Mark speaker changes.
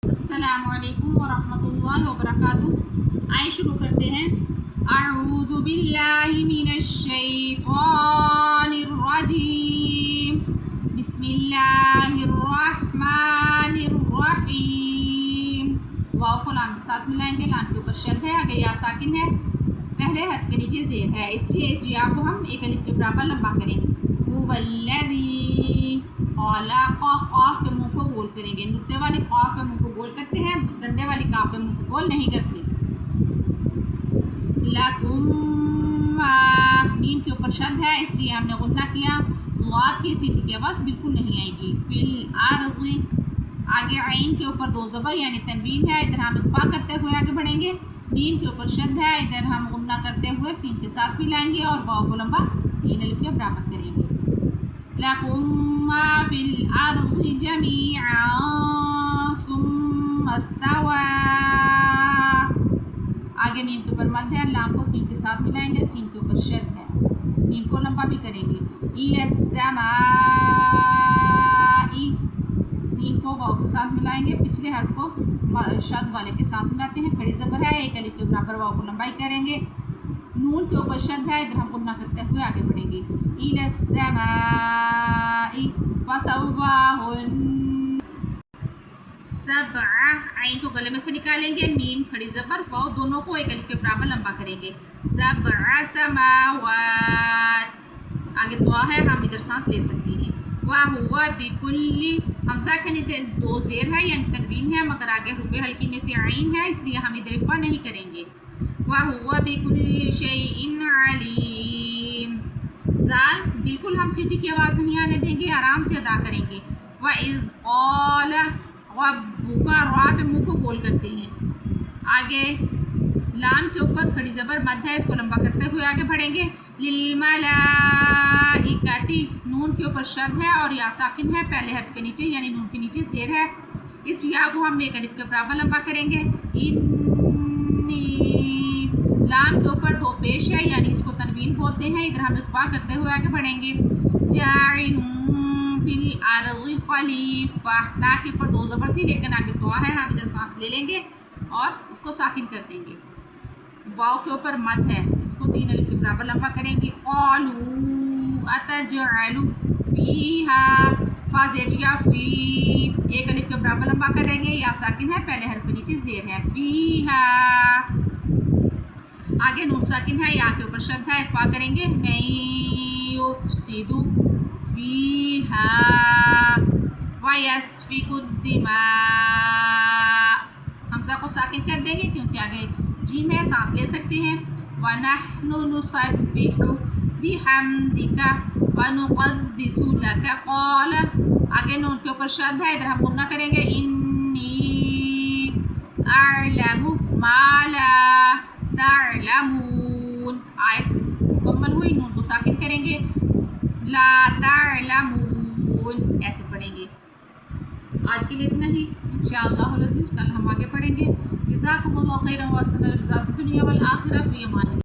Speaker 1: السلام علیکم ورحمۃ اللہ وبرکاتہ۔ آئے شروع کرتے ہیں۔ اعوذ باللہ من الشیطان الرجیم، بسم اللہ الرحمن الرحیم۔ واو کو لام کے ساتھ ملائیں گے، لام کے اوپر شد ہے، آگے یا ساکن ہے، پہلے حرف کے نیچے زیر ہے، اس لیے اس یا کو ہم ایک الف کے برابر لمبا کریں گے۔ هو الذی، خلق، قاف کے منہ کو گول کریں گے، نقطے والی قاف پہ منہ کو گول کرتے ہیں، ڈنڈے والی کاف پہ منہ کو گول نہیں کرتے۔ لکم، میم کے اوپر شد ہے، اس لیے ہم نے غنہ کیا، غاد کی سیٹی کی آواز بالکل نہیں آئے گی۔ فی الارض، آگے عین کے اوپر دو زبر یعنی تنوین ہے، ادھر ہم اخفا کرتے ہوئے آگے بڑھیں گے۔ میم کے اوپر شد ہے، ادھر ہم غنہ کرتے ہوئے سین کے ساتھ بھی لائیں گے اور واو کو لمبا 3 الف کے برابر کریں گے۔ لَكُم مَّا فِي الْأَرْضِ جَمِيعًا ثُمَّ اسْتَوَىٰ، آگے میم کے اوپر مد ہے، لام کو سین کے ساتھ ملائیں گے، سین کے اوپر شد ہے، میم کو لمبا بھی کریں گے۔ إِلَى السَّمَاءِ، سین کو واو کے ساتھ ملائیں گے، پچھلے حرف کو شد والے کے ساتھ ملاتے ہیں، کھڑی زبر ہے، ایک الف کے برابر واو کو لمبائی کریں گے۔ نون کے اوپر شد ہے، ادھر ہم غنہ کرتے ہوئے آگے بڑھیں گے۔ إِلَى السَّمَاءِ فَسَوَّاهُنَّ سَبْعَ، عین کو گلے میں سے نکالیں گے، میم کھڑی زبر واو دونوں کو ایک الف کے برابر لمبا کریں گے۔ سَبْعَ سَمَاوَاتٍ، آگے دعا ہے، ہم ادھر سانس لے سکتے ہیں۔ وَهُوَ بِكُلِّ، حمزہ کے نیچے دو زیر ہے یعنی تنوین ہے، مگر آگے حروف ہلکی میں سے عین ہے، اس لیے ہم ادھر اخفا نہیں کریں گے۔ وَهُوَ بِكُلِّ شَيْءٍ عَلِيمٌ، دال بالکل ہم سیٹی کی آواز نہیں آنے دیں گے، آرام سے ادا کریں گے۔ وَإِذْ قَالَ رَبُّكَ، را پہ منہ کو گول کرتے ہیں، آگے لام کے اوپر کھڑی زبر مد ہے، اس کو لمبا کرتے ہوئے آگے بڑھیں گے۔ لِلْمَلَائِكَةِ، نون کے اوپر شد ہے اور یا ساکن ہے، پہلے حرف کے نیچے یعنی نون کے نیچے زیر ہے، اس یا کو ہم ایک الف کے برابر لمبا کریں گے۔ انی، لام کے اوپر دو پیش ہے یعنی اس کو تنوین بولتے ہیں، ادھر ہم اخفا کرتے ہوئے آگے بڑھیں گے۔ جاعل فی الارض خلیفہ، تا کے اوپر دو زبر تھی لیکن آگے دعا ہے، ہم ادھر سانس لے لیں گے اور اس کو ساکن کر دیں گے۔ واو کے اوپر مد ہے، اس کو 3 الف کے برابر لمبا کریں گے۔ قالوا اتجعل فیہا، فا زیر یا فی، ایک الف کے برابر لمبا کریں گے، یا ساکن ہے، پہلے حرف کے نیچے زیر ہے۔ فیہا، آگے نون ساکن ہے، یا کے اوپر شد ہے، اخفا کریں گے۔ من یفسد فیہا ویسفک الدماء، حمزہ کو ساکن کر دیں گے کیونکہ آگے جیم ہے، سانس لے سکتے ہیں۔ وَنَحْنُ نُسَبِّحُ بِحَمْدِكَ وَنُقَدِّسُ لَكَ، قَالَ، آگے نون کے اوپر شد ہے، ادھر ہم غنہ کریں گے۔ إِنِّي أَعْلَمُ مَا لَا تَعْلَمُونَ، آیت مکمل ہوئی، نون کو ساکن کریں گے، لا تعلمون ایسے پڑھیں گے۔ آج کے لیے اتنا ہی، انشاءاللہ العزیز کل ہم آگے پڑھیں گے۔ جزاکم اللہ خیرا و احسن الجزاء فی الدنیا والآخرہ، فی امان اللہ۔